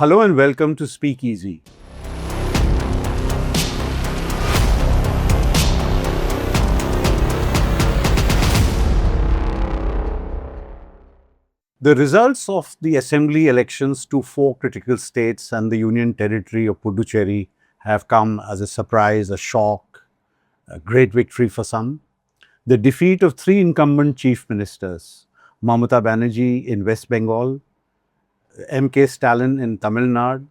Hello and welcome to Speakeasy. The results of the assembly elections to four critical states and the Union Territory of Puducherry have come as a surprise, a shock, a great victory for some. The defeat of three incumbent chief ministers, Mamata Banerjee in West Bengal, M.K. Stalin in Tamil Nadu,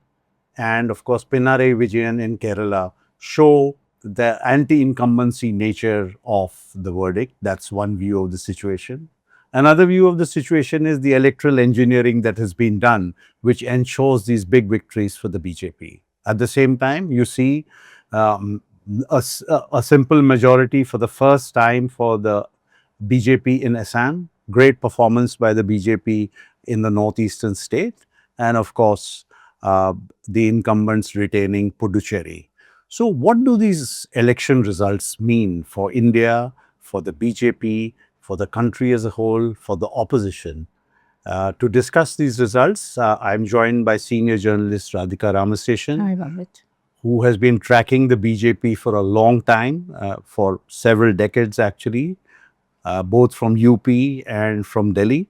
and of course Pinarayi Vijayan in Kerala, show the anti-incumbency nature of the verdict. That's one view of the situation. Another view of the situation is the electoral engineering that has been done, which ensures these big victories for the BJP. At the same time, you see um, a simple majority for the first time for the BJP in Assam, great performance by the BJP in the northeastern state, and of course, uh, the incumbents retaining Puducherry. So, what do these election results mean for India, for the BJP, for the country as a whole, for the opposition? To discuss these results, I'm joined by senior journalist Radhika Ramaseshan, Hi, Amit. who has been tracking the BJP for a long time, for several decades actually, both from UP and from Delhi.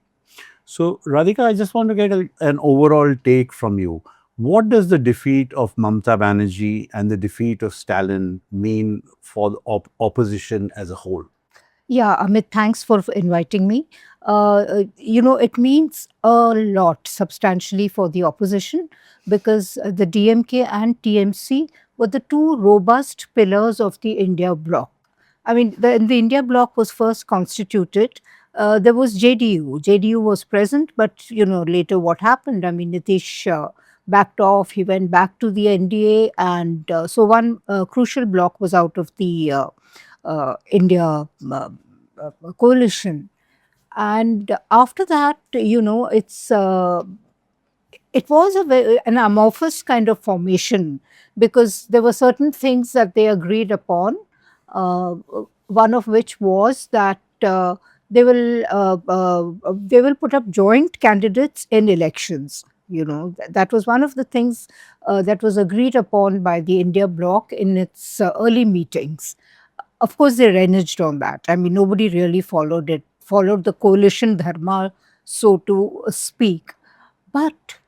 So, Radhika, I just want to get an overall take from you. What does the defeat of Mamata Banerjee and the defeat of Stalin mean for the opposition as a whole? Yeah, Amit, thanks for inviting me. It means a lot substantially for the opposition because the DMK and TMC were the two robust pillars of the India bloc. I mean, the India bloc was first constituted. There was JDU. JDU was present, but later what happened? I mean, Nitish backed off. He went back to the NDA, and so one crucial bloc was out of the India coalition. And after that, it was an amorphous kind of formation because there were certain things that they agreed upon. Uh, One of which was that they will put up joint candidates in elections. That was one of the things that was agreed upon by the India bloc in its early meetings. Of course, they reneged on that. I mean, nobody really followed it, followed the coalition dharma, so to speak. But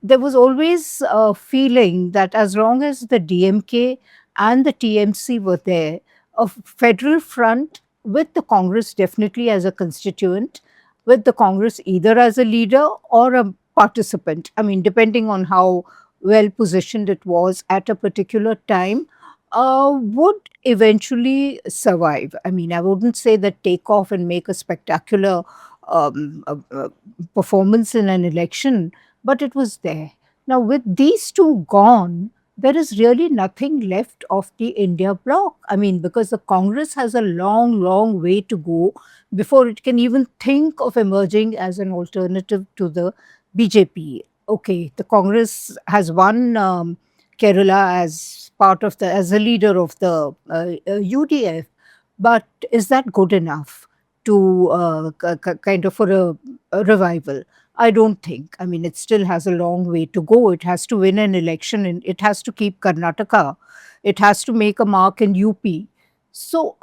there was always a feeling that as long as the DMK and the TMC were there, a federal front with the Congress definitely as a constituent, with the Congress either as a leader or a participant. I mean, depending on how well positioned it was at a particular time, would eventually survive. I mean, I wouldn't say that take off and make a spectacular um, uh, uh, performance in an election, but it was there. Now, with these two gone, there is really nothing left of the India bloc. I mean, because the Congress has a long, long way to go before it can even think of emerging as an alternative to the BJP. Okay, the Congress has won Kerala as part of as a leader of the UDF, but is that good enough to kind of for a revival? I don't think. I mean, it still has a long way to go. It has to win an election and it has to keep Karnataka. It has to make a mark in UP. So,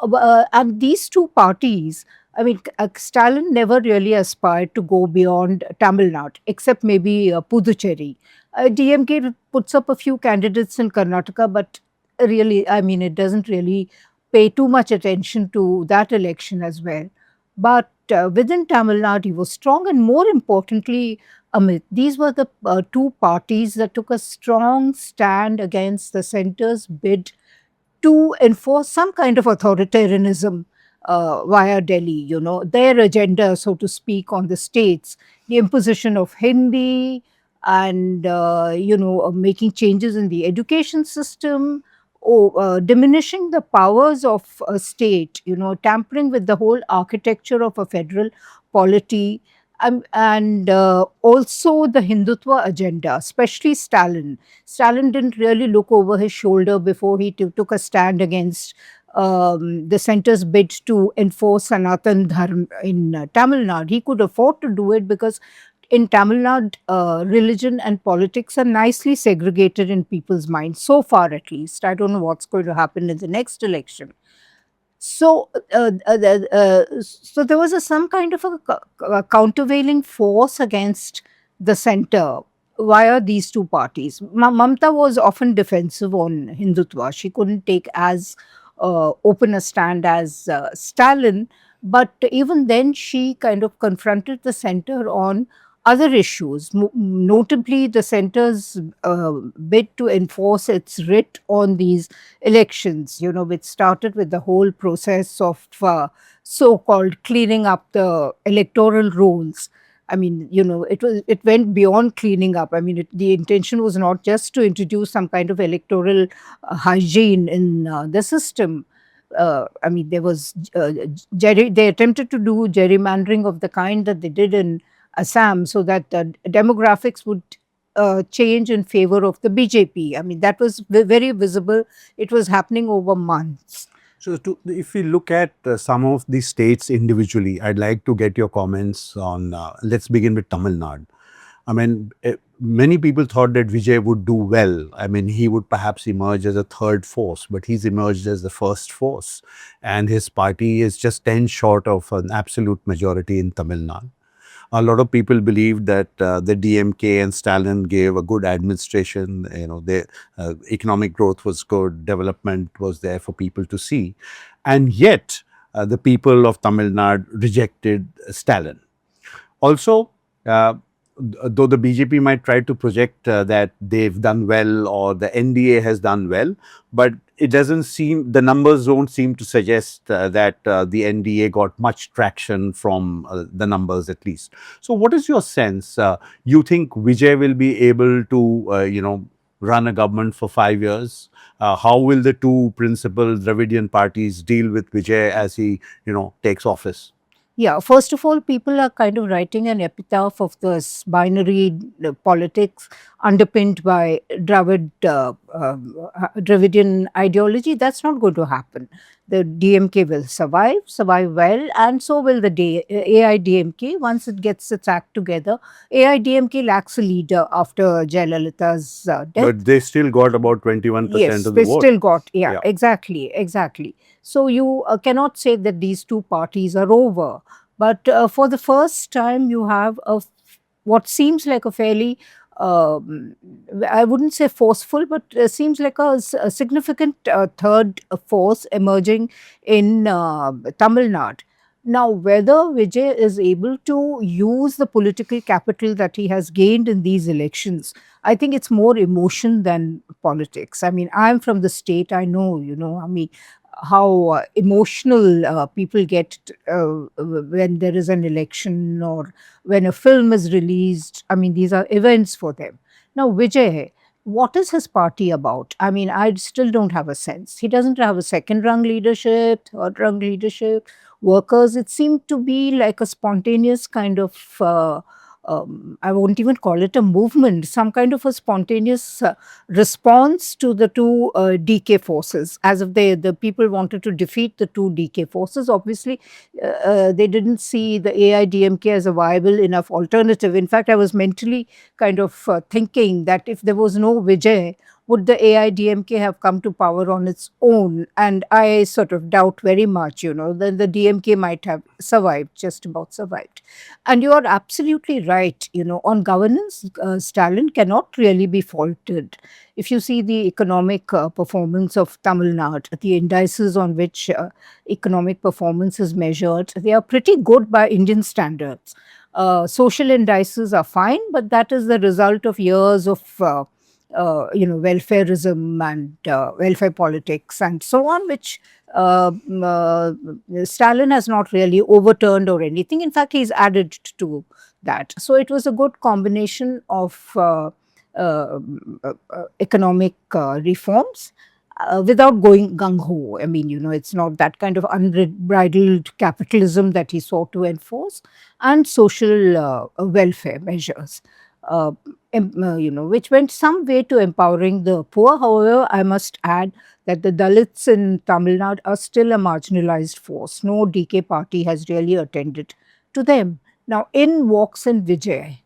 and these two parties, I mean, Stalin never really aspired to go beyond Tamil Nadu, except maybe Puducherry. DMK puts up a few candidates in Karnataka, but really, I mean, it doesn't really pay too much attention to that election as well. But within Tamil Nadu, he was strong, and more importantly, Amit, these were the two parties that took a strong stand against the centre's bid to enforce some kind of authoritarianism via Delhi, their agenda, so to speak, on the states, the imposition of Hindi and, making changes in the education system, or diminishing the powers of a state, tampering with the whole architecture of a federal polity. And also the Hindutva agenda, especially Stalin. Stalin didn't really look over his shoulder before he took a stand against the centre's bid to enforce Sanatan Dharma in Tamil Nadu. He could afford to do it because in Tamil Nadu, religion and politics are nicely segregated in people's minds, so far at least. I don't know what's going to happen in the next election. So there was some kind of a countervailing force against the center via these two parties. Mamta was often defensive on Hindutva. She couldn't take as open a stand as Stalin, but even then she kind of confronted the center on other issues, notably the center's bid to enforce its writ on these elections, which started with the whole process of so-called cleaning up the electoral rolls. I mean, it went beyond cleaning up. I mean, the intention was not just to introduce some kind of electoral hygiene in the system. I mean, there was they attempted to do gerrymandering of the kind that they did in Assam, so that the demographics would change in favor of the BJP. I mean, that was very visible. It was happening over months. So, if we look at some of the states individually, I'd like to get your comments on. Let's begin with Tamil Nadu. I mean, many people thought that Vijay would do well. I mean, he would perhaps emerge as a third force, but he's emerged as the first force, and his party is just 10 short of an absolute majority in Tamil Nadu. A lot of people believe that the DMK and Stalin gave a good administration. The economic growth was good, development was there for people to see, and yet the people of Tamil Nadu rejected Stalin. Also, though the BJP might try to project that they've done well or the NDA has done well, but it doesn't seem, the numbers don't seem to suggest that the NDA got much traction from the numbers at least. So what is your sense? You think Vijay will be able to, run a government for 5 years? How will the two principal Dravidian parties deal with Vijay as he, takes office? Yeah, first of all, people are kind of writing an epitaph of this binary politics underpinned by Dravidian ideology. That's not going to happen. The DMK will survive well, and so will the AIDMK once it gets its act together. AIDMK lacks a leader after Jayalalitha's death. But they still got about 21% Yes, of the they vote. still got, yeah, exactly. So you cannot say that these two parties are over. But for the first time, you have what seems like a fairly, I wouldn't say forceful, but seems like a significant third force emerging in Tamil Nadu. Now, whether Vijay is able to use the political capital that he has gained in these elections, I think it's more emotion than politics. I mean, I'm from the state, I know, I mean, how emotional people get when there is an election or when a film is released. I mean, these are events for them. Now, Vijay, what is his party about? I mean, I still don't have a sense. He doesn't have a second rung leadership, third rung leadership, workers. It seemed to be like a spontaneous kind of I won't even call it a movement, some kind of a spontaneous response to the two DK forces, as if the people wanted to defeat the two DK forces. Obviously, they didn't see the AIDMK as a viable enough alternative. In fact, I was mentally kind of thinking that if there was no Vijay, would the AIDMK have come to power on its own? And I sort of doubt very much, then the DMK might have survived, just about survived. And you are absolutely right, on governance, Stalin cannot really be faulted. If you see the economic performance of Tamil Nadu, the indices on which economic performance is measured, they are pretty good by Indian standards. Social indices are fine, but that is the result of years of welfareism and welfare politics and so on, which Stalin has not really overturned or anything. In fact, he's added to that. So it was a good combination of economic reforms without going gung-ho. I mean, it's not that kind of unbridled capitalism that he sought to enforce, and social welfare measures. Which went some way to empowering the poor. However, I must add that the Dalits in Tamil Nadu are still a marginalized force. No DK party has really attended to them. Now, in walks in Vijay.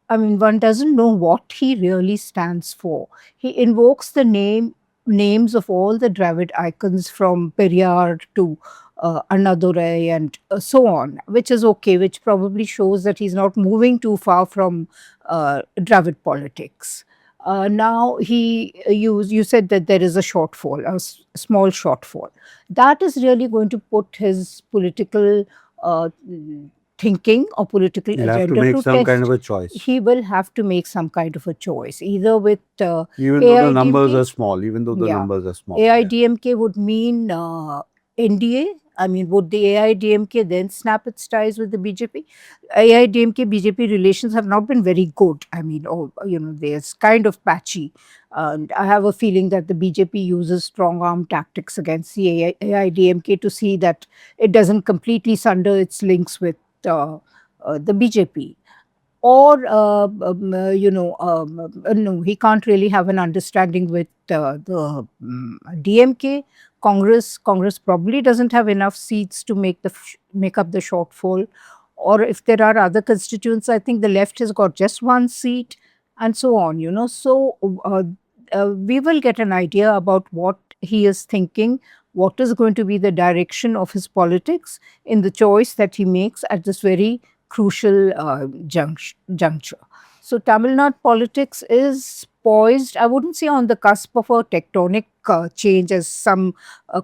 I mean, one doesn't know what he really stands for. He invokes the names of all the Dravid icons from Periyar to Annadurai and so on, which is okay, which probably shows that he's not moving too far from Dravid politics. Now you said that there is a shortfall, small shortfall. That is really going to put his political uh, thinking or political You'll have to agenda make to some kind test. of a choice. He will have to make some kind of a choice, either with Even though the numbers AIDMK. are small, even though the Yeah, numbers are small. Yeah. AIDMK would mean NDA. I mean, would the AIDMK then snap its ties with the BJP? AIDMK BJP relations have not been very good. I mean, there's kind of patchy. And I have a feeling that the BJP uses strong arm tactics against the AIDMK to see that it doesn't completely sunder its links with the BJP. Or no, he can't really have an understanding with the DMK. Congress probably doesn't have enough seats to make up the shortfall. Or if there are other constituents, I think the left has got just one seat, and so on. So we will get an idea about what he is thinking, what is going to be the direction of his politics in the choice that he makes at this very crucial juncture. So Tamil Nadu politics is poised, I wouldn't say on the cusp of a tectonic change, as some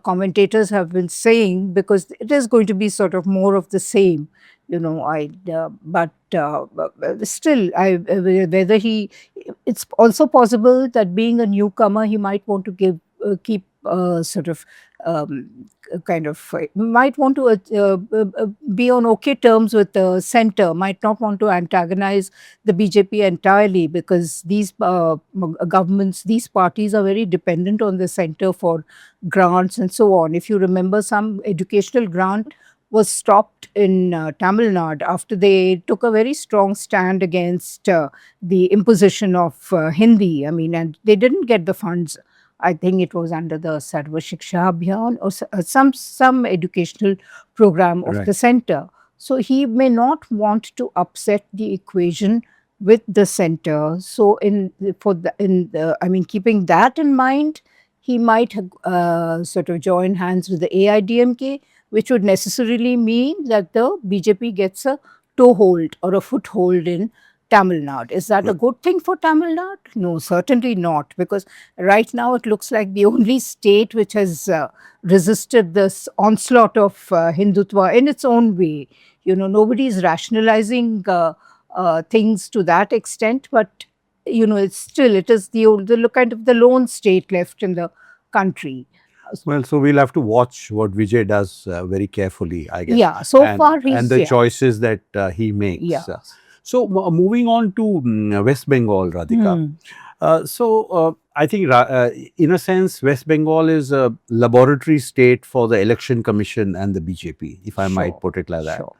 commentators have been saying, because it is going to be sort of more of the same. But still, whether it's also possible that being a newcomer, he might want to keep sort of kind of might want to be on okay terms with the center, might not want to antagonize the BJP entirely, because these governments, these parties are very dependent on the center for grants and so on. If you remember, some educational grant was stopped in Tamil Nadu after they took a very strong stand against the imposition of Hindi. I mean, and they didn't get the funds. I think it was under the Sarva Shiksha Abhiyan or some educational program of Right. the center. So he may not want to upset the equation with the center. So I mean, keeping that in mind, he might sort of join hands with the AIDMK, which would necessarily mean that the BJP gets a toehold or a foothold in Tamil Nadu. Is that a good thing for Tamil Nadu? No, certainly not, because right now it looks like the only state which has resisted this onslaught of Hindutva in its own way. Nobody is rationalizing things to that extent, but it is the kind of the lone state left in the country. Well, so we'll have to watch what Vijay does very carefully, I guess. Yeah, so far and the choices that he makes. Yeah. So moving on to West Bengal, Radhika. I think, in a sense, West Bengal is a laboratory state for the Election Commission and the BJP, if I might Sure, put it like that. sure.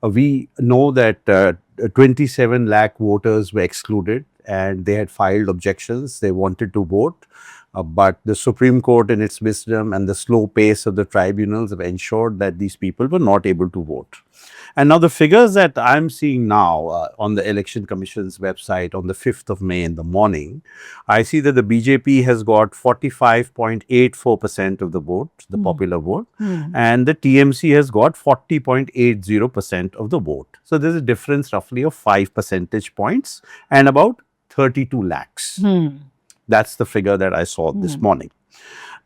We know that 27 lakh voters were excluded and they had filed objections. They wanted to vote. But the Supreme Court, in its wisdom and the slow pace of the tribunals, have ensured that these people were not able to vote. And now the figures that I'm seeing now on the Election Commission's website on the 5th of May in the morning, I see that the BJP has got 45.84% of the vote, the popular vote, and the TMC has got 40.80% of the vote. So there's a difference roughly of 5 percentage points and about 32 lakhs. That's the figure that I saw this morning.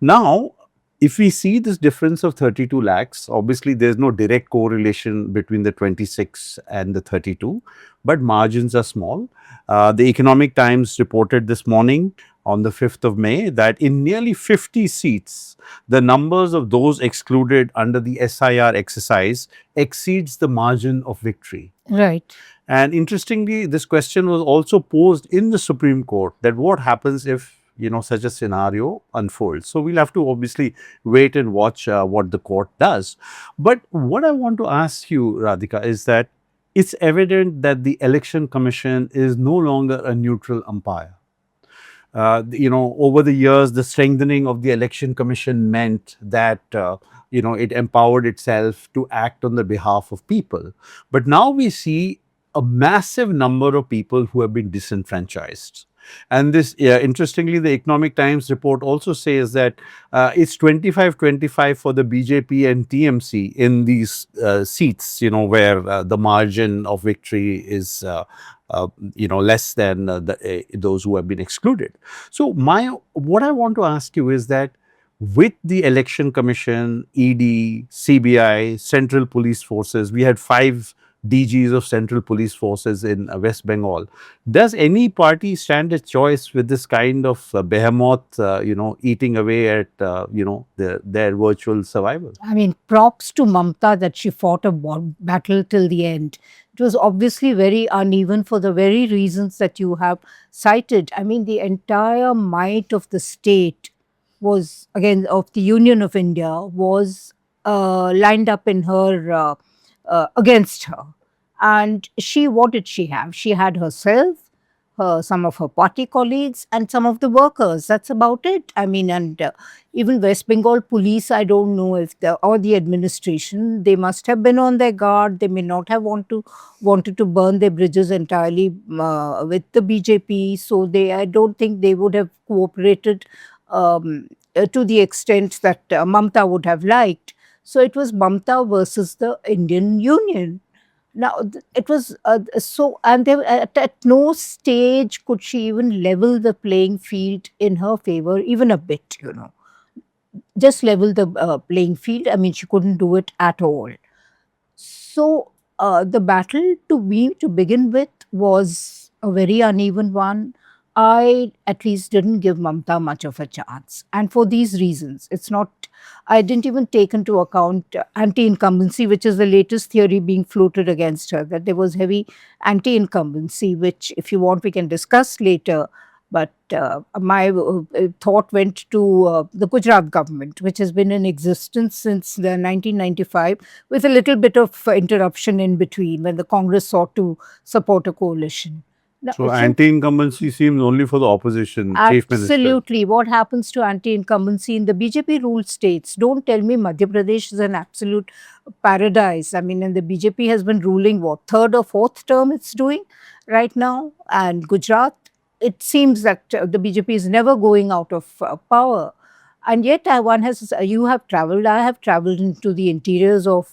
Now, if we see this difference of 32 lakhs, obviously there's no direct correlation between the 26 and the 32, but margins are small. The Economic Times reported this morning on the 5th of May that in nearly 50 seats, the numbers of those excluded under the SIR exercise exceeds the margin of victory. Right. And interestingly, this question was also posed in the Supreme Court, that what happens if such a scenario unfolds. So we'll have to obviously wait and watch what the court does. But what I want to ask you, Radhika, is that it's evident that the Election Commission is no longer a neutral umpire. Over the years, the strengthening of the Election Commission meant that it empowered itself to act on the behalf of people. But now we see a massive number of people who have been disenfranchised. And this, interestingly, the Economic Times report also says that it's 25-25 for the BJP and TMC in these seats, where the margin of victory is, less than those who have been excluded. So, what I want to ask you is that with the Election Commission, ED, CBI, Central Police Forces, we had 5 DGs of Central Police Forces in West Bengal. Does any party stand a choice with this kind of behemoth, eating away at, their virtual survival? I mean, props to Mamta that she fought a battle till the end. It was obviously very uneven for the very reasons that you have cited. I mean, the entire might of the state was, again, of the Union of India, was lined up in her, against her. And what did she have? She had herself, some of her party colleagues, and some of the workers. That's about it. I mean, and even West Bengal police, I don't know if or the administration, they must have been on their guard. They may not have wanted to burn their bridges entirely with the BJP. So I don't think they would have cooperated to the extent that Mamta would have liked. So it was Mamta versus the Indian Union. Now, it was and at no stage could she even level the playing field in her favor, even a bit, just level the playing field. I mean, she couldn't do it at all. So, the battle to begin with was a very uneven one. I at least didn't give Mamta much of a chance. And for these reasons, I didn't even take into account anti-incumbency, which is the latest theory being floated against her, that there was heavy anti-incumbency, which if you want, we can discuss later. But my thought went to the Gujarat government, which has been in existence since the 1995, with a little bit of interruption in between when the Congress sought to support a coalition. So, anti-incumbency seems only for the opposition, chief minister. Absolutely. What happens to anti-incumbency in the BJP ruled states? Don't tell me Madhya Pradesh is an absolute paradise. I mean, and the BJP has been ruling third or fourth term it's doing right now. And Gujarat, it seems that the BJP is never going out of power. And yet, you have traveled, I have traveled into the interiors of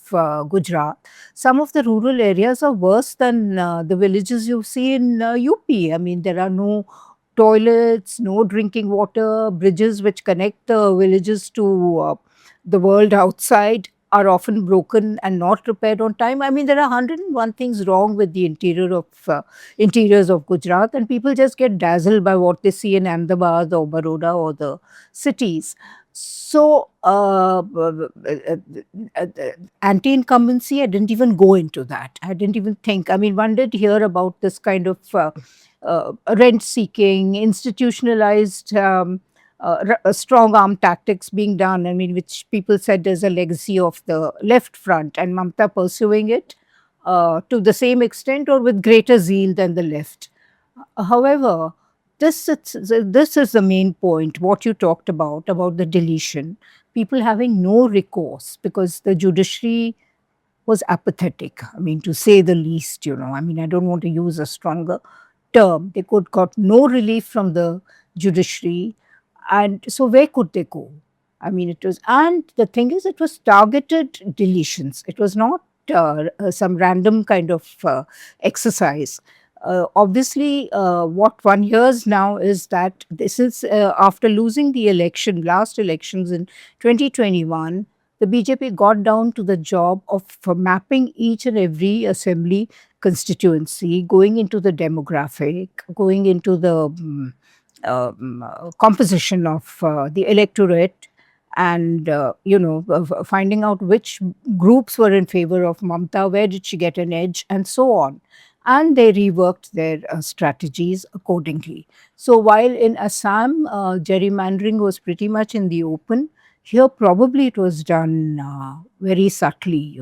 Gujarat. Some of the rural areas are worse than the villages you see in UP. I mean, there are no toilets, no drinking water, bridges which connect the villages to the world outside are often broken and not repaired on time. I mean, there are 101 things wrong with the interiors of Gujarat, and people just get dazzled by what they see in Ahmedabad or Baroda or the cities. So, anti-incumbency, I didn't even go into that. I didn't even think. I mean, one did hear about this kind of rent-seeking, institutionalized strong arm tactics being done, I mean, which people said is a legacy of the left front, and Mamta pursuing it to the same extent or with greater zeal than the left. However, this is the main point, what you talked about the deletion, people having no recourse because the judiciary was apathetic, I mean, to say the least, I mean, I don't want to use a stronger term. They got no relief from the judiciary. And so where could they go? I mean, and the thing is, it was targeted deletions. It was not some random kind of exercise. Obviously, what one hears now is that this is after losing the last elections in 2021, the BJP got down to the job of mapping each and every assembly constituency, going into the demographic, going into the composition of the electorate, and finding out which groups were in favor of Mamta, where did she get an edge, and so on. And they reworked their strategies accordingly. So while in Assam, gerrymandering was pretty much in the open, here probably it was done very subtly,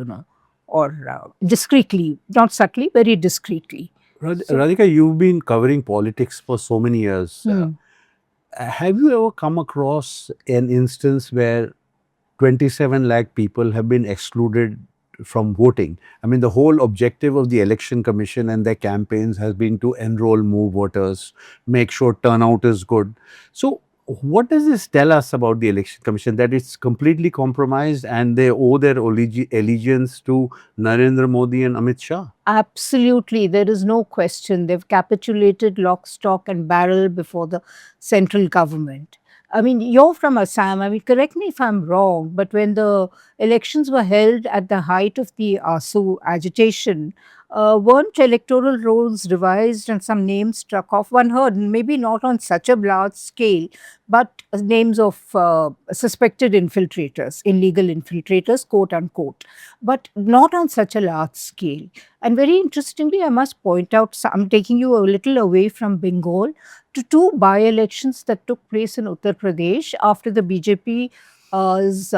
or discreetly, not subtly, very discreetly. Radhika, you've been covering politics for so many years. Have you ever come across an instance where 27 lakh people have been excluded from voting. I mean, the whole objective of the Election Commission and their campaigns has been to enroll more voters, make sure turnout is good. So, what does this tell us about the Election Commission? That it's completely compromised and they owe their allegiance to Narendra Modi and Amit Shah? Absolutely, there is no question. They've capitulated lock, stock, and barrel before the central government. I mean, you're from Assam. I mean, correct me if I'm wrong, but when the elections were held at the height of the ASU agitation, weren't electoral rolls revised and some names struck off? One heard, maybe not on such a large scale, but names of suspected infiltrators, illegal infiltrators, quote unquote, but not on such a large scale. And very interestingly, I must point out, I'm taking you a little away from Bengal to two by-elections that took place in Uttar Pradesh after the BJP's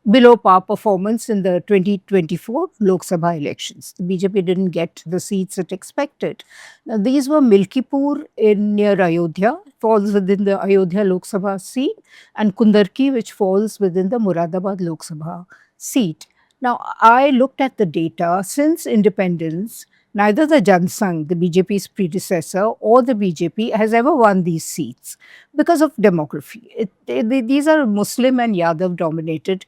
below par performance in the 2024 Lok Sabha elections. The BJP didn't get the seats it expected. Now, these were Milkipur in near Ayodhya, falls within the Ayodhya Lok Sabha seat, and Kundarki, which falls within the Muradabad Lok Sabha seat. Now, I looked at the data since independence. Neither the Jansangh, the BJP's predecessor, or the BJP has ever won these seats because of demography. These are Muslim and Yadav dominated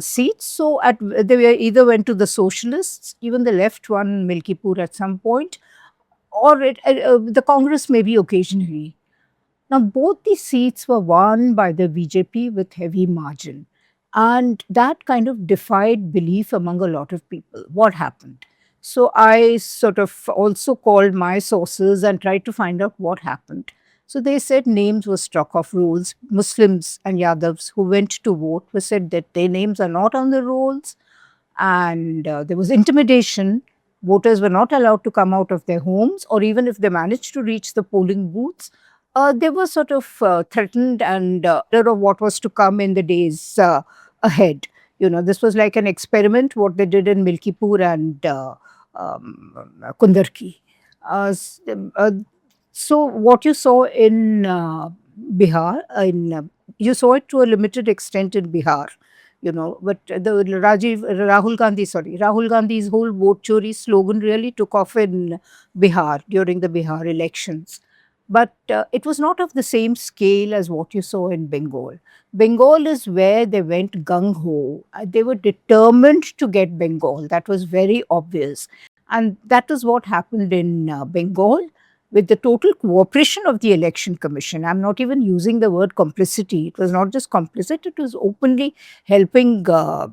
seats. So they were either went to the socialists, even the left won Milkipur at some point, or the Congress maybe occasionally. Now, both these seats were won by the BJP with heavy margin. And that kind of defied belief among a lot of people. What happened? So I sort of also called my sources and tried to find out what happened. So they said names were struck off rolls. Muslims and Yadavs who went to vote were said that their names are not on the rolls, and there was intimidation. Voters were not allowed to come out of their homes, or even if they managed to reach the polling booths, they were sort of threatened and of what was to come in the days ahead. You know, this was like an experiment, what they did in Milkipur and Kundarki. So what you saw in Bihar, you saw it to a limited extent in Bihar, you know, but Rahul Gandhi's whole vote chori slogan really took off in Bihar during the Bihar elections. But it was not of the same scale as what you saw in Bengal. Bengal is where they went gung ho. They were determined to get Bengal. That was very obvious. And that is what happened in Bengal with the total cooperation of the Election Commission. I'm not even using the word complicity. It was not just complicit, it was openly helping the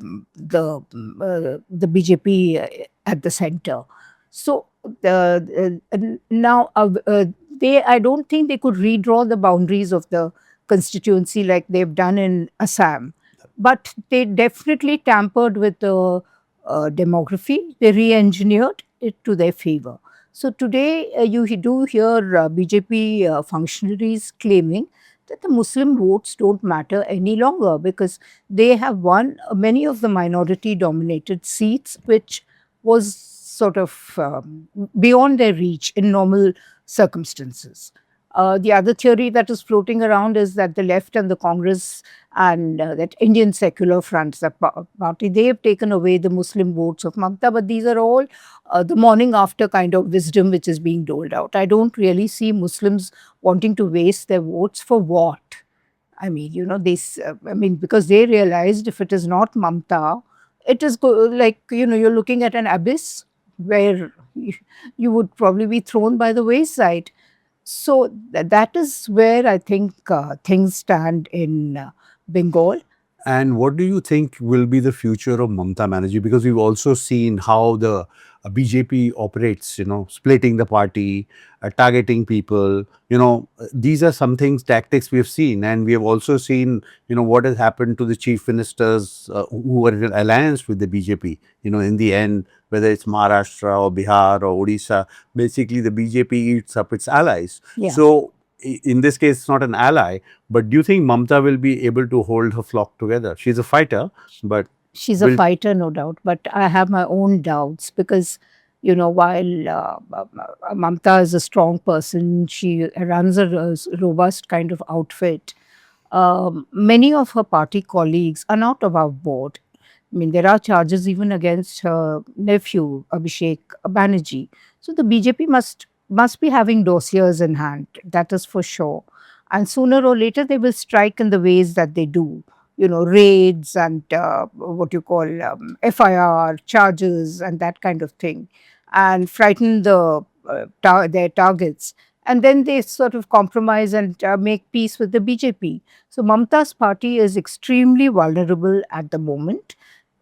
BJP at the center. So now I don't think they could redraw the boundaries of the constituency like they've done in Assam. But they definitely tampered with the demography. They re-engineered it to their favor. So today you do hear BJP functionaries claiming that the Muslim votes don't matter any longer because they have won many of the minority dominated seats, which was sort of beyond their reach in normal circumstances. The other theory that is floating around is that the left and the Congress and that Indian Secular Front, the party, they have taken away the Muslim votes of Mamta, but these are all the morning after kind of wisdom which is being doled out. I don't really see Muslims wanting to waste their votes for what? I mean, you know, because they realized if it is not Mamta, it is like, you know, you're looking at an abyss where you would probably be thrown by the wayside. So that is where I think things stand in Bengal. And what do you think will be the future of Mamata Banerjee? Because we've also seen how the BJP operates, you know, splitting the party, targeting people. You know, these are some things, tactics we have seen. And we have also seen, you know, what has happened to the chief ministers who were in alliance with the BJP. You know, in the end, whether it's Maharashtra or Bihar or Odisha, basically the BJP eats up its allies. Yeah. So, in this case, it's not an ally, but do you think Mamta will be able to hold her flock together? She's a fighter, but... She's a fighter, no doubt, but I have my own doubts because, you know, while Mamta is a strong person, she runs a robust kind of outfit. Many of her party colleagues are not above board. I mean, there are charges even against her nephew, Abhishek Banerjee. So the BJP must be having dossiers in hand, that is for sure. And sooner or later, they will strike in the ways that they do. You know, raids and what you call FIR charges and that kind of thing, and frighten their targets. And then they sort of compromise and make peace with the BJP. So Mamta's party is extremely vulnerable at the moment.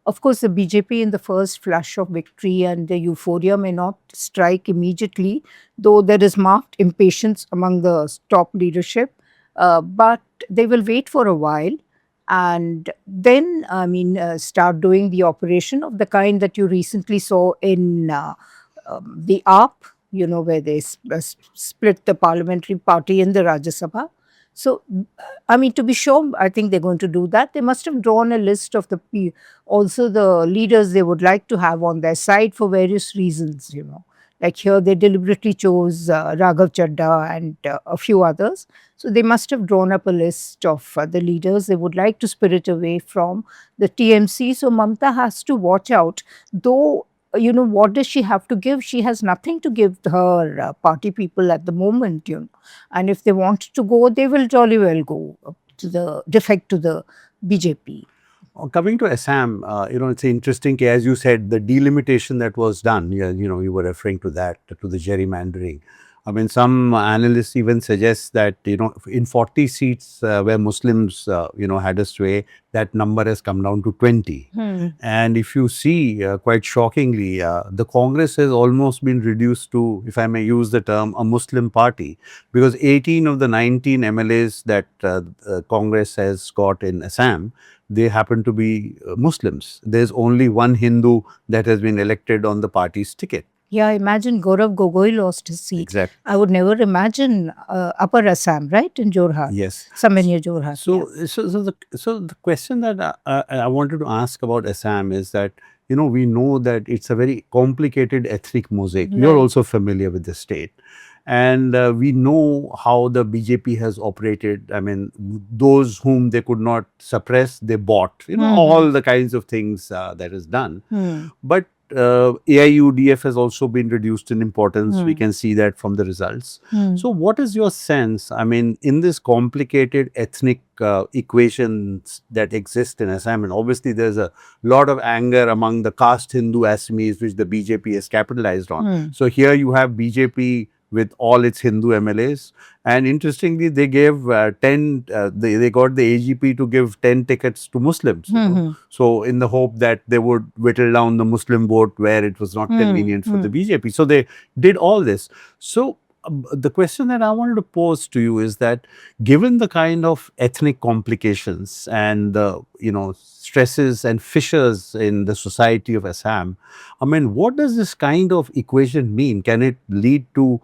Of course, the BJP in the first flush of victory and the euphoria may not strike immediately, though there is marked impatience among the top leadership. But they will wait for a while and then, start doing the operation of the kind that you recently saw in the AAP, you know, where they split the parliamentary party in the Rajya Sabha. So, to be sure, I think they're going to do that. They must have drawn a list of also the leaders they would like to have on their side for various reasons, you know. Like here, they deliberately chose Raghav Chadda and a few others. So they must have drawn up a list of the leaders they would like to spirit away from the TMC. So Mamta has to watch out, though. You know, what does she have to give? She has nothing to give her party people at the moment, you know. And if they want to go, they will jolly well go to the defect to the BJP. Coming to Assam, it's interesting, as you said, the delimitation that was done, you were referring to that, to the gerrymandering. I mean, some analysts even suggest that, in 40 seats where Muslims, had a sway, that number has come down to 20. And if you see, quite shockingly, the Congress has almost been reduced to, if I may use the term, a Muslim party, because 18 of the 19 MLAs that Congress has got in Assam, they happen to be Muslims. There's only one Hindu that has been elected on the party's ticket. Yeah, imagine Gaurav Gogoi lost his seat. Exactly. I would never imagine Upper Assam, right, in Jorhat. Yes. Somewhere near Jorhat. So the question that I wanted to ask about Assam is that, we know that it's a very complicated ethnic mosaic. You're Right. also familiar with the state. And we know how the BJP has operated. I mean, those whom they could not suppress, they bought, all the kinds of things that is done. But AIUDF has also been reduced in importance. We can see that from the results. So what is your sense, I mean, in this complicated ethnic equations that exist in Assam, and obviously there's a lot of anger among the caste Hindu Assamese, which the BJP has capitalized on. So here you have BJP with all its Hindu MLAs. And interestingly, they gave 10, they got the AGP to give 10 tickets to Muslims. So in the hope that they would whittle down the Muslim vote where it was not convenient for the BJP. So they did all this. So the question that I wanted to pose to you is that, given the kind of ethnic complications and the stresses and fissures in the society of Assam, I mean, what does this kind of equation mean? Can it lead to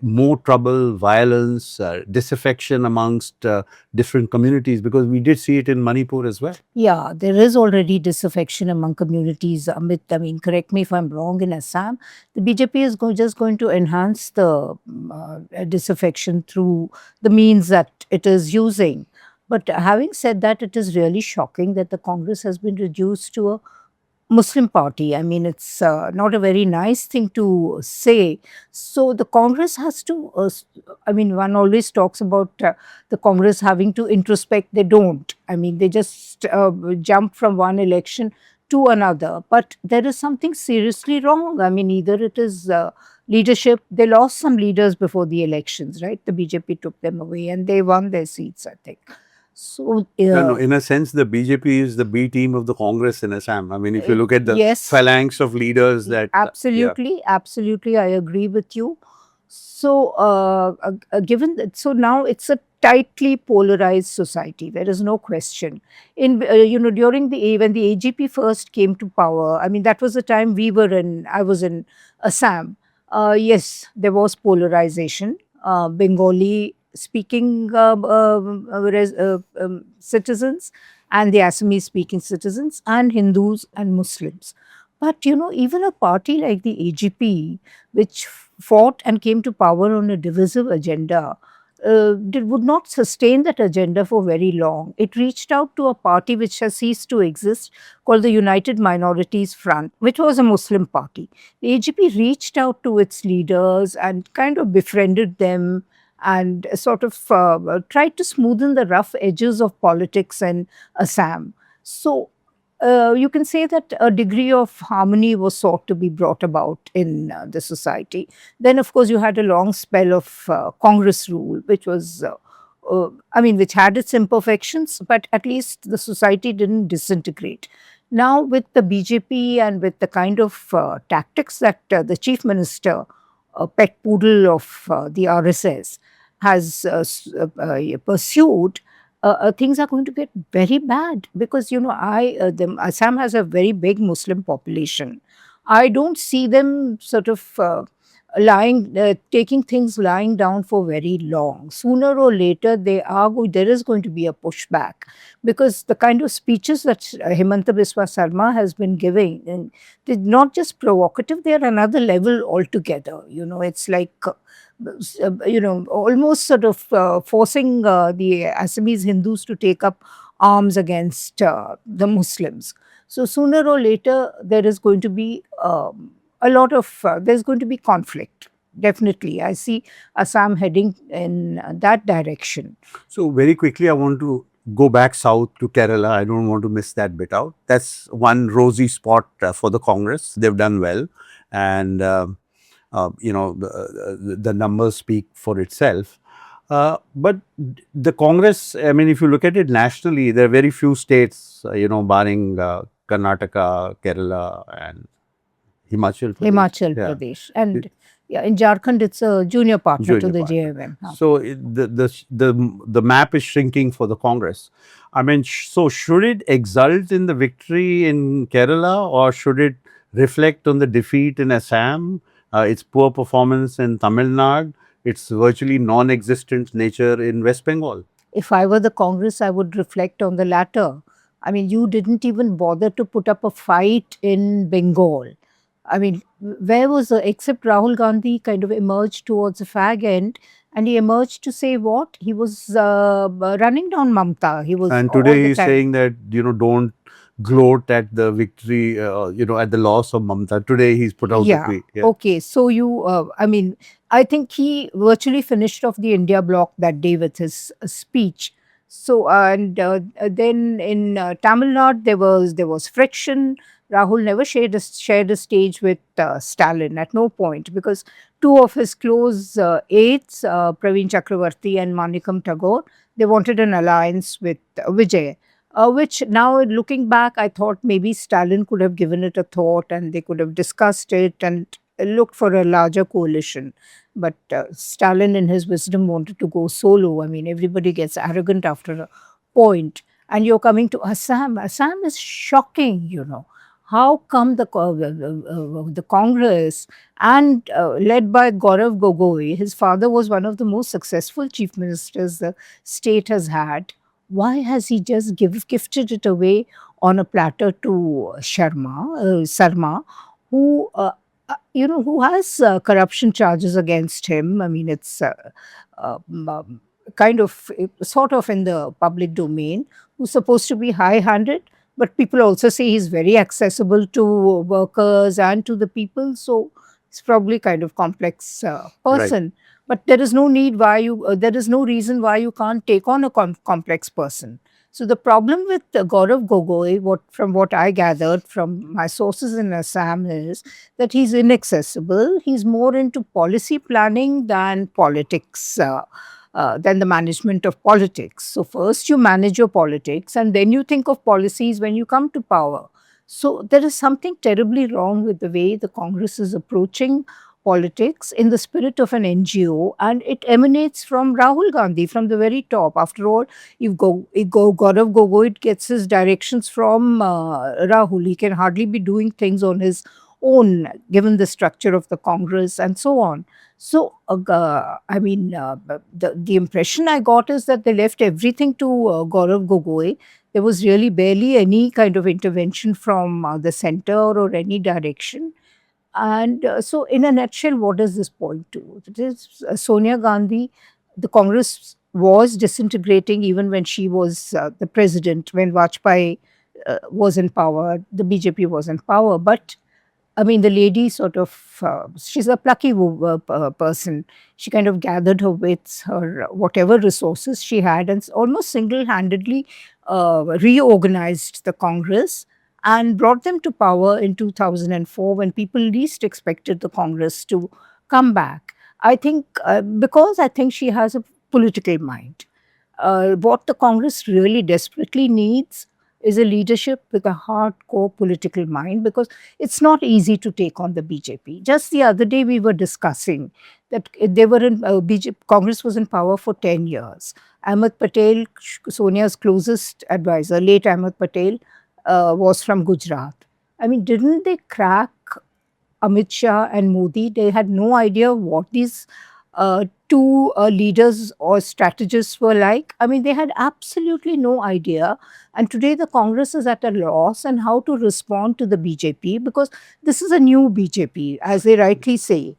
more trouble, violence, disaffection amongst different communities? Because we did see it in Manipur as well. Yeah, there is already disaffection among communities, Amit. I mean, correct me if I'm wrong, in Assam. The BJP is just going to enhance the disaffection through the means that it is using. But having said that, it is really shocking that the Congress has been reduced to a Muslim party. I mean, it's not a very nice thing to say. So the Congress has to, one always talks about the Congress having to introspect. They don't. I mean, they just jump from one election to another. But there is something seriously wrong. I mean, either it is leadership. They lost some leaders before the elections, right? The BJP took them away and they won their seats, I think. So, no, in a sense, the BJP is the B team of the Congress in Assam. I mean, if you look at the yes, phalanx of leaders that... absolutely, absolutely, I agree with you. So, given that, so now it's a tightly polarized society. There is no question. In during when the AGP first came to power, I mean, that was the time I was in Assam. Yes, there was polarization. Bengali speaking citizens and the Assamese speaking citizens, and Hindus and Muslims. But even a party like the AGP, which fought and came to power on a divisive agenda, would not sustain that agenda for very long. It reached out to a party which has ceased to exist called the United Minorities Front, which was a Muslim party. The AGP reached out to its leaders and kind of befriended them and sort of tried to smoothen the rough edges of politics in Assam. So you can say that a degree of harmony was sought to be brought about in the society. Then, of course, you had a long spell of Congress rule, which was, which had its imperfections, but at least the society didn't disintegrate. Now, with the BJP and with the kind of tactics that the chief minister, pet poodle of the RSS, has pursued, things are going to get very bad because Assam has a very big Muslim population. I don't see them sort of taking things lying down for very long. Sooner or later, there is going to be a pushback because the kind of speeches that Himanta Biswa Sarma has been giving, and they're not just provocative; they are another level altogether. It's like almost sort of forcing the Assamese Hindus to take up arms against the Muslims. So sooner or later, there is going to be there's going to be conflict. Definitely, I see Assam heading in that direction. So very quickly, I want to go back south to Kerala. I don't want to miss that bit out. That's one rosy spot for the Congress. They've done well, and the numbers speak for itself. But the Congress, I mean, if you look at it nationally, there are very few states, barring Karnataka, Kerala, and Himachal Pradesh. Himachal Yeah. Pradesh. And in Jharkhand, it's a junior partner to Junior the partner. JMM. Huh. So the map is shrinking for the Congress. I mean, so should it exult in the victory in Kerala, or should it reflect on the defeat in Assam, its poor performance in Tamil Nadu, its virtually non-existent nature in West Bengal? If I were the Congress, I would reflect on the latter. I mean, you didn't even bother to put up a fight in Bengal. I mean, where was except Rahul Gandhi kind of emerged towards the fag end, and he emerged to say what? He was running down Mamta. He was And all today the he's time. saying that, don't gloat at the victory, at the loss of Mamta. Today he's put out a Yeah. tweet. Yeah. Okay. So I think he virtually finished off the India bloc that day with his speech. So and then in Tamil Nadu there was friction. Rahul never shared a stage with Stalin at no point because two of his close aides, Praveen Chakravarti and Manikam Tagore, they wanted an alliance with Vijay. Which now looking back, I thought maybe Stalin could have given it a thought and they could have discussed it and looked for a larger coalition. But Stalin, in his wisdom, wanted to go solo. I mean, everybody gets arrogant after a point. And you're coming to Assam. Assam is shocking. How come the Congress and led by Gaurav Gogoi, his father was one of the most successful chief ministers the state has had. Why has he just gifted it away on a platter to Sarma, who who has corruption charges against him? I mean, it's kind of sort of in the public domain. Who's supposed to be high-handed, but people also say he's very accessible to workers and to the people. So he's probably kind of complex person. But there is no there is no reason why you can't take on a complex person. So the problem with Gaurav Gogoi, from what I gathered from my sources in Assam, is that he's inaccessible. He's more into policy planning than politics. Than the management of politics. So first you manage your politics and then you think of policies when you come to power. So there is something terribly wrong with the way the Congress is approaching politics in the spirit of an NGO, and it emanates from Rahul Gandhi from the very top. After all, if Gaurav Gogoi gets his directions from Rahul, he can hardly be doing things on his own given the structure of the Congress and so on. So, the impression I got is that they left everything to Gaurav Gogoi. There was really barely any kind of intervention from the center or any direction. And so, in a nutshell, what does this point to? It is Sonia Gandhi the Congress was disintegrating even when she was the president, when Vajpayee was in power, the BJP was in power. But I mean, the lady sort of, she's a plucky person. She kind of gathered her wits, her whatever resources she had, and almost single handedly reorganized the Congress and brought them to power in 2004 when people least expected the Congress to come back. I think because I think she has a political mind. What the Congress really desperately needs is a leadership with a hardcore political mind, because it's not easy to take on the BJP. Just the other day, we were discussing that they were in BJP, Congress was in power for 10 years. Ahmed Patel, Sonia's closest advisor, late Ahmed Patel, was from Gujarat. I mean, didn't they crack Amit Shah and Modi? They had no idea what these two leaders or strategists were like. I mean, they had absolutely no idea. And today the Congress is at a loss and how to respond to the BJP, because this is a new BJP, as they rightly say.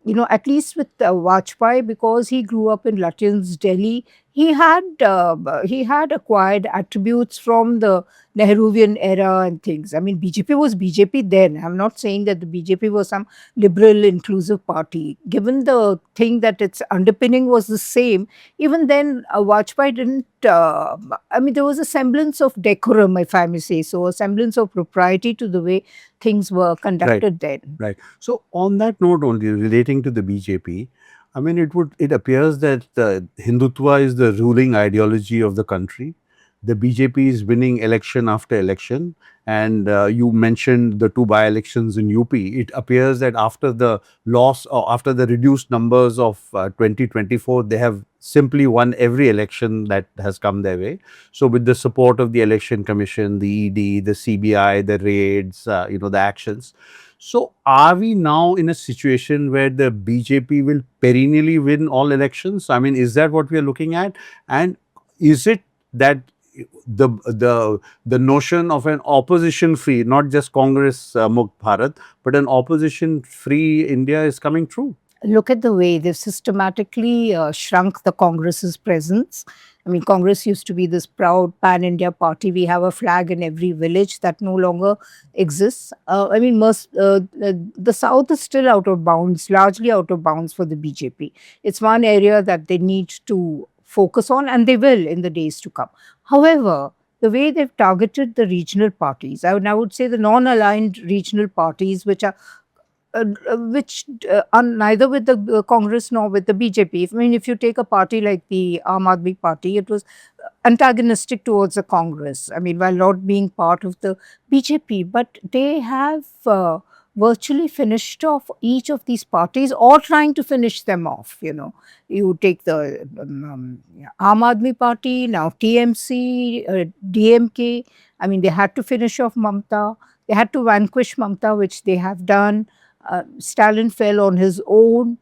You know, at least with Vajpayee, because he grew up in Lutyens, Delhi, he had acquired attributes from the Nehruvian era and things. I mean, BJP was BJP then. I'm not saying that the BJP was some liberal, inclusive party. Given the thing that its underpinning was the same, even then, Vajpayee didn't. I mean, there was a semblance of decorum, if I may say so, a semblance of propriety to the way things were Right. conducted then. Right. So on that note only, relating to the BJP, I mean, it appears that Hindutva is the ruling ideology of the country. The BJP is winning election after election, and you mentioned the two by-elections in UP. It appears that after the loss or after the reduced numbers of 2024, they have simply won every election that has come their way. So with the support of the Election Commission, the ED, the CBI, the raids, the actions. So are we now in a situation where the BJP will perennially win all elections? I mean, is that what we are looking at? And is it that the notion of an opposition free, not just Congress Mukt Bharat, but an opposition free India is coming true? Look at the way they've systematically shrunk the Congress's presence. I mean, Congress used to be this proud pan India party. We have a flag in every village that no longer exists. I mean, the South is still out of bounds, largely out of bounds for the BJP. It's one area that they need to focus on, and they will in the days to come. However, the way they've targeted the regional parties, I would say the non aligned regional parties, which are neither with the Congress nor with the BJP. I mean, if you take a party like the Aam Aadmi Party, it was antagonistic towards the Congress. I mean, while not being part of the BJP, but they have virtually finished off each of these parties, or trying to finish them off. You know, you take the Aam Aadmi Party, now TMC, DMK. I mean, they had to finish off Mamta. They had to vanquish Mamta, which they have done. Stalin fell on his own.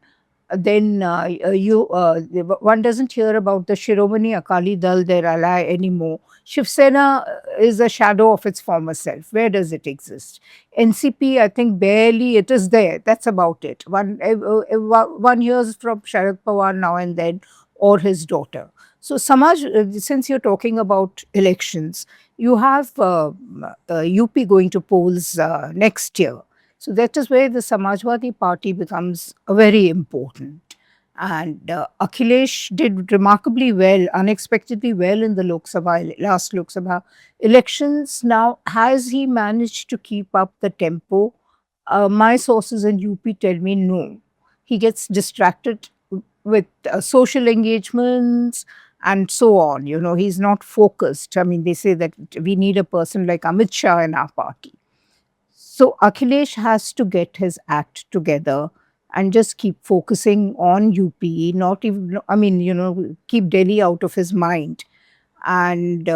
Then one doesn't hear about the Shiromani Akali Dal, their ally, anymore. Shiv Sena is a shadow of its former self. Where does it exist? NCP, I think barely it is there. That's about it. One hears from Sharad Pawar now and then, or his daughter. So Samaj, since you're talking about elections, you have UP going to polls next year. So that is where the Samajwadi Party becomes very important. And Akhilesh did remarkably well, unexpectedly well in the last Lok Sabha elections. Now, has he managed to keep up the tempo? My sources in UP tell me no. He gets distracted with social engagements and so on. You know, he's not focused. I mean, they say that we need a person like Amit Shah in our party. So Akhilesh has to get his act together and just keep focusing on UP, not even, I mean, keep Delhi out of his mind, and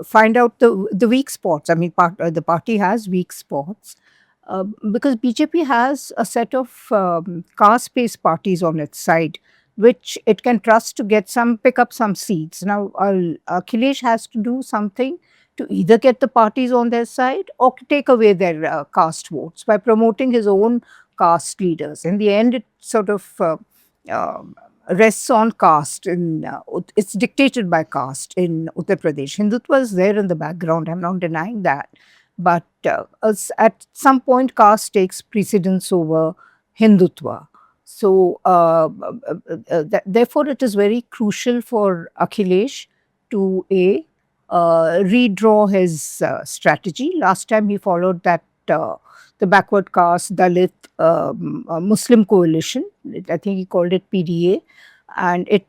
find out the weak spots. I mean, the party has weak spots because BJP has a set of caste-based parties on its side, which it can trust to pick up some seats. Now, Akhilesh has to do something to either get the parties on their side or take away their caste votes by promoting his own caste leaders. In the end, it sort of uh, rests on caste. It's dictated by caste in Uttar Pradesh. Hindutva is there in the background. I'm not denying that, but at some point, caste takes precedence over Hindutva. So, therefore, it is very crucial for Akhilesh to redraw his strategy. Last time he followed that the backward caste Dalit Muslim coalition. I think he called it PDA, and it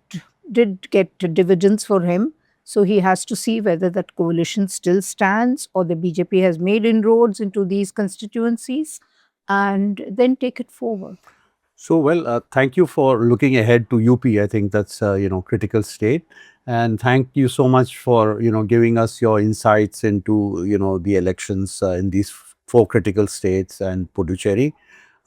did get dividends for him. So he has to see whether that coalition still stands or the BJP has made inroads into these constituencies and then take it forward. So, well, thank you for looking ahead to UP. I think that's critical state, and thank you so much for giving us your insights into the elections in these four critical states and Puducherry.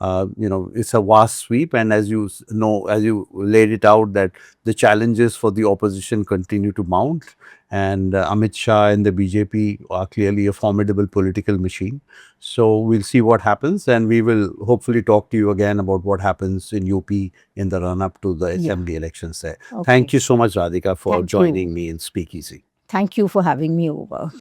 It's a vast sweep, and as you know, as you laid it out, that the challenges for the opposition continue to mount, and Amit Shah and the BJP are clearly a formidable political machine. So we'll see what happens, and we will hopefully talk to you again about what happens in UP in the run-up to the assembly elections there. Okay. Thank you so much, Radhika, for Thank you. joining me in Speakeasy. Thank you for having me over.